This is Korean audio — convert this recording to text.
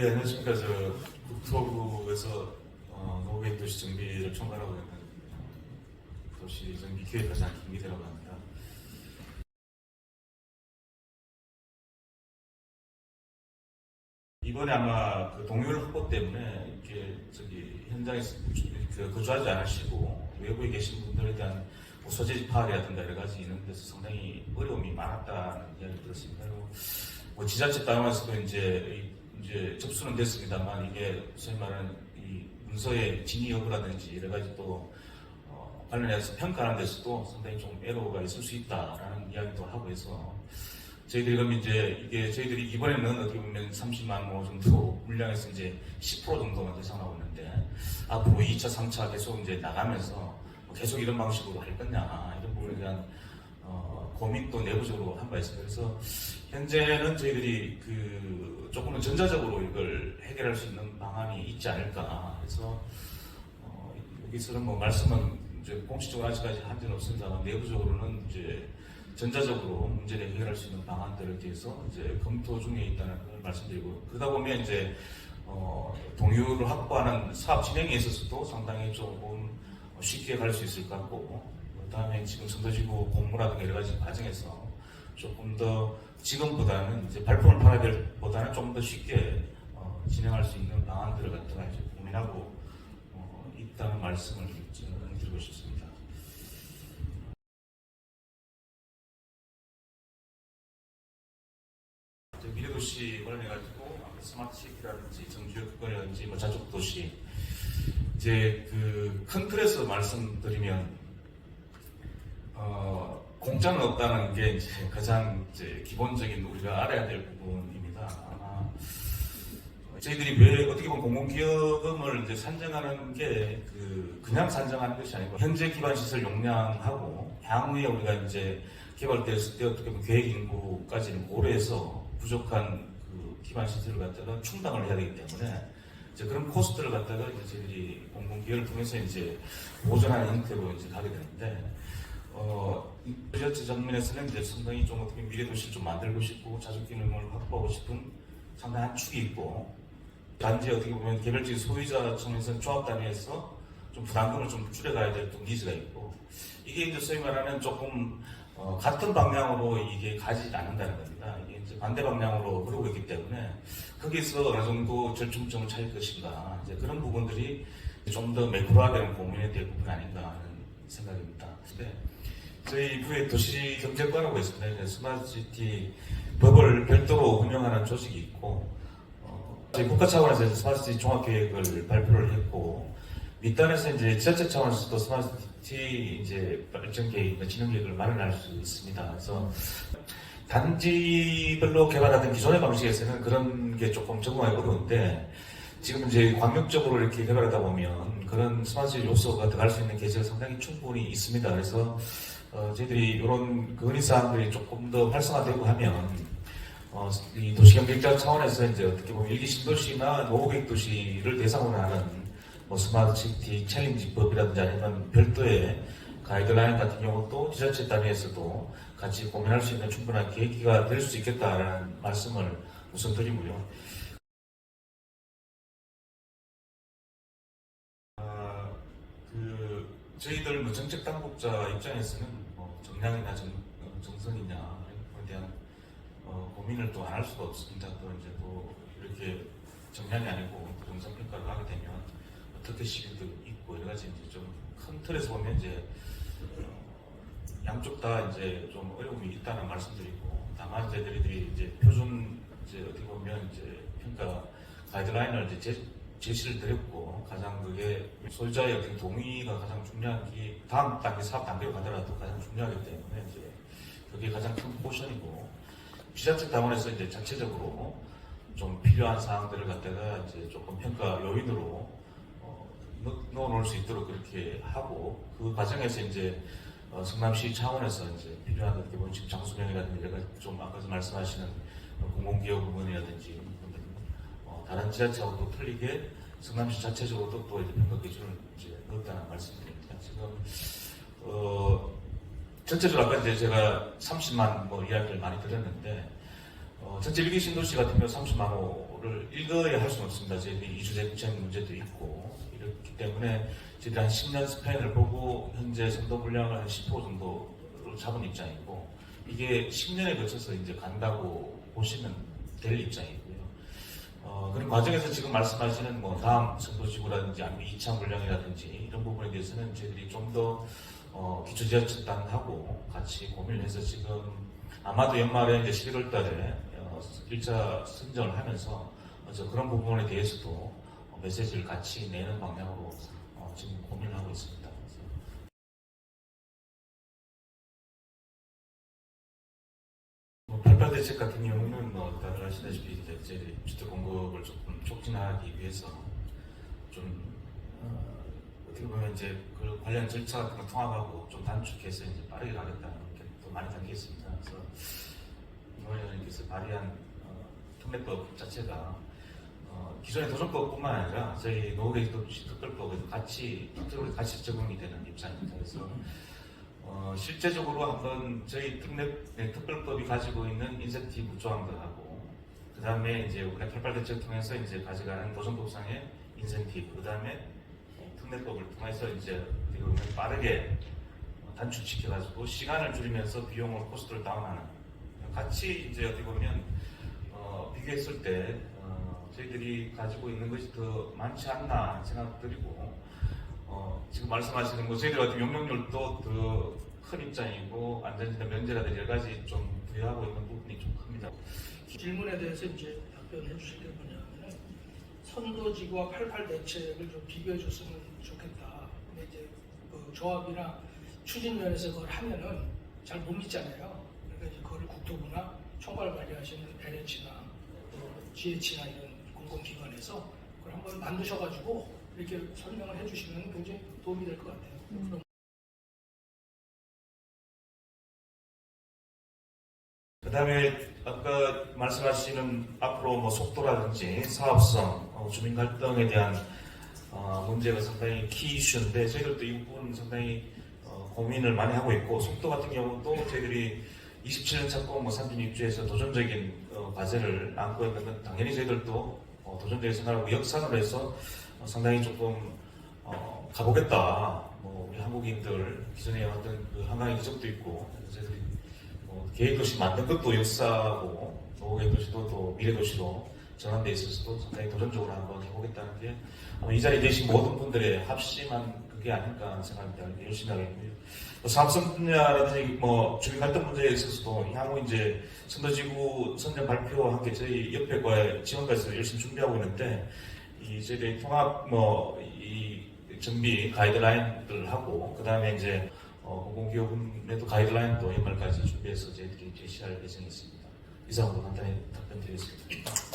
네, 안녕하십니까. 국토부에서 노후계획도시 정비를 총괄하고 있는 도시 정비기획과장 김기대라고 합니다. 이번에 아마 그 동의율 확보 때문에 이렇게 현장에서 거주하지 않으시고 외부에 계신 분들에 대한 소재지 파악이라든가 여러 가지 이런 데서 상당히 어려움이 많았다는 이야기 들었습니다. 그리고 지자체 다음에서도 이제 접수는 됐습니다만 이게 소위 말하는 이 문서의 진위 여부라든지 여러 가지 또 관련해서 평가하는 데서도 상당히 좀 애로가 있을 수 있다라는 이야기도 하고 해서 저희들이 그럼 이게 저희들이 이번에는 어떻게 보면 30만 호 정도 물량에서 이제 10% 정도만 계산하고 있는데 앞으로 2차, 3차 계속 이제 나가면서 계속 이런 방식으로 할 거냐 이런 부분에 대한 고민도 내부적으로 한 바 있습니다. 그래서 현재는 저희들이 조금은 전자적으로 이걸 해결할 수 있는 방안이 있지 않을까 해서 여기서는 뭐 말씀은 이제 공식적으로 아직까지 한 적은 없습니다만 내부적으로는 이제 전자적으로 문제를 해결할 수 있는 방안들에 대해서 이제 검토 중에 있다는 걸 말씀드리고 그러다 보면 이제 동의율을 확보하는 사업 진행에 있어서도 상당히 조금 쉽게 갈 수 있을 것 같고 그다음에 지금 선도지구 공모라든가 여러 가지 과정에서 조금 더 지금보다는 이제 발품을 팔아야 될 보다는 좀 더 쉽게 진행할 수 있는 방안들을 갖다가 이제 고민하고 있다는 말씀을 드리고 싶습니다. 미래도시 관련해가지고 스마트시티라든지 정주역권이라든지 뭐 자족도시 이제 큰 틀에서 말씀드리면 공짜는 없다는 게 이제 가장 이제 기본적인 우리가 알아야 될 부분입니다. 아마 저희들이 왜 어떻게 보면 공공기업금을 이제 산정하는 게 그냥 산정하는 것이 아니고 현재 기반 시설 용량하고 향후에 우리가 이제 개발됐을 때 어떻게 보면 계획 인구까지는 고려해서 부족한 기반 시설을 갖다가 충당을 해야 되기 때문에 이제 그런 코스트를 갖다가 이제 저희들이 공공기업을 통해서 이제 보전하는 형태로 이제 가게 되는데. 지자체 장면에서는 이제 상당히 좀 어떻게 미래도시를 좀 만들고 싶고 자족 기능을 확보하고 싶은 상당한 축이 있고 단지 어떻게 보면 개별적인 소유자 측면에서는 조합 단위에서 좀 부담금을 좀 줄여가야 될 좀 니즈가 있고 이게 이제 소위 말하는 조금 같은 방향으로 이게 가지 않는다는 겁니다. 이게 이제 반대 방향으로 흐르고 있기 때문에 거기서 어느 정도 절충점을 찾을 것인가 이제 그런 부분들이 좀 더 매크로화되는 고민에 대한 부분 아닌가 하는 생각입니다. 네. 저희 부에 도시경제과라고 있습니다. 스마트시티 법을 별도로 운영하는 조직이 있고 저희 국가 차원에서 스마트시티 종합계획을 발표를 했고 밑단에서 이제 지자체 차원에서도 스마트시티 이제 발전 계획, 진행 계획을 마련할 수 있습니다. 그래서 단지별로 개발하던 기존의 방식에서는 그런 게 조금 적응하기 어려운데 지금 이제 광역적으로 이렇게 개발하다 보면 그런 스마트시티 요소가 들어갈 수 있는 계제가 상당히 충분히 있습니다. 그래서 저희들이 이런 건의사항들이 조금 더 활성화되고 하면 이 도시경제자 차원에서 이제 어떻게 보면 일기 신도시나 노후계획도시를 대상으로 하는 뭐 스마트시티 챌린지법이라든지 아니면 별도의 가이드라인 같은 경우도 지자체 단위에서도 같이 고민할 수 있는 충분한 계기가 될 수 있겠다라는 말씀을 우선 드리고요. 저희들 뭐 정책 당국자 입장에서는 정량이나 정성이냐에 대한 고민을 또 안 할 수가 없습니다. 또 이제 또 이렇게 정량이 아니고 정성 평가를 하게 되면 어떻게 시기도 있고 여러 가지 이제 좀 큰 틀에서 보면 이제 양쪽 다 이제 좀 어려움이 있다는 말씀드리고 다만 저희들이 이제 표준 이제 어떻게 보면 이제 평가 가이드라인을 이제 제시를 드렸고 가장 그게 소유자의 어떤 동의가 가장 중요한 게 다음 단계 사업 단계로 가더라도 가장 중요하기 때문에 이제 그게 가장 큰 포션이고 지자체 차원에서 이제 자체적으로 좀 필요한 사항들을 갖다가 이제 조금 평가 요인으로 넣어놓을 수 있도록 그렇게 하고 그 과정에서 이제 성남시 차원에서 이제 필요한 어떻게 보면 지금 장수명이라든지 여러 가지 좀 아까 말씀하시는 공공기업 부분이라든지 다른 지자체하고도 틀리게 성남시 자체적으로도 또 이제 평가 기준을 이제 넣었다는 말씀드립니다. 지금 전체적으로 아까 이제 제가 30만 이야기를 많이 드렸는데 전체 일기 신도시 같은 경우 30만 호 정도를 일거에 할 수는 없습니다. 저희들이 이주재생 문제도 있고 이렇기 때문에 저희들이 한 10년 스팬을 보고 현재 선도 물량을 한 10% 정도로 잡은 입장이고 이게 10년에 걸쳐서 이제 간다고 보시면 될 입장이고요. 그런 과정에서 지금 말씀하시는 뭐 다음 선도지구라든지 아니면 2차 물량이라든지 이런 부분에 대해서는 저희들이 좀 더 기초지자체단하고 같이 고민을 해서 지금 아마도 연말에 이제 11월 달에 1차 선정을 하면서 그런 부분에 대해서도 메시지를 같이 내는 방향으로 지금 고민을 하고 있습니다. 88 대책 같은 경우는 다들 아시다시피 이제 주택 공급을 조금 촉진하기 위해서 좀 어떻게 보면 이제 그 관련 절차 같은 거 통합하고 좀 단축해서 이제 빠르게 가겠다는 또 많이 담겨 있습니다. 그래서 의원님께서 발의한 특례법 자체가 기존의 도전법뿐만 아니라 저희 노후개혁도시 특별법에도 같이 적용이 되는 입장입니다. 그래서 실제적으로 한번 저희 특별법이 가지고 있는 인센티브 조항들하고 그 다음에 이제 우리가 88 대책을 통해서 이제 가져가는 도전법상의 인센티브 그 다음에 특례법을 통해서 이제 어떻게 보면 빠르게 단축시켜가지고 시간을 줄이면서 비용을 코스트를 다운하는 같이 이제 어떻게 보면 비교했을 때 저희들이 가지고 있는 것이 더 많지 않나 생각드리고 지금 말씀하시는 거 저희들 같은 용적률도 더 큰 입장이고 안전지대 면제라든지 여러 가지 좀 부여하고 있는 부분이 좀 큽니다. 질문에 대해서 이제 답변해 주실 게 뭐냐면은 선도지구와 88 대책을 좀 비교해 줬으면 좋겠다. 근데 이제 그 조합이나 추진면에서 그걸 하면은 잘 못 믿잖아요. 그러니까 이제 그걸 국토부나 총괄 관리하시는 LH나 또 GH나 이런 공공기관에서 그걸 한번 만드셔가지고 이렇게 설명을 해주시면 굉장히 도움이 될 것 같아요. 그 다음에 아까 말씀하시는 앞으로 뭐 속도라든지 사업성, 주민 갈등에 대한 문제가 상당히 키 이슈인데 저희들도 이 부분 상당히 고민을 많이 하고 있고 속도 같은 경우도 저희들이 27년 착공 3진 입주에서 도전적인 과제를 안고 있는 건 당연히 저희들도 도전적인 생각하고 역산으로 해서 상당히 조금 가보겠다. 우리 한국인들 기존에 어떤 그 한강의 기적도 있고 저희들이 계획도시 만든 것도 역사고 노후계획도시도 또 미래도시로 전환돼 있어서도 상당히 도전적으로 한번 해보겠다는 게 이 자리에 계신 모든 분들의 합심한 그게 아닐까 생각합니다. 열심히 하겠고요. 사업성 분야라든지 주민 갈등 문제에 있어서도 향후 이제 선도지구 선정 발표와 함께 저희 옆에과의 지원과에서 열심히 준비하고 있는데 저희들이 통합 이 정비 가이드라인들하고 그 다음에 이제 공공기업에도 가이드라인도 연말까지 준비해서 저희들이 제시할 예정이 있습니다. 이상으로 간단히 답변드리겠습니다.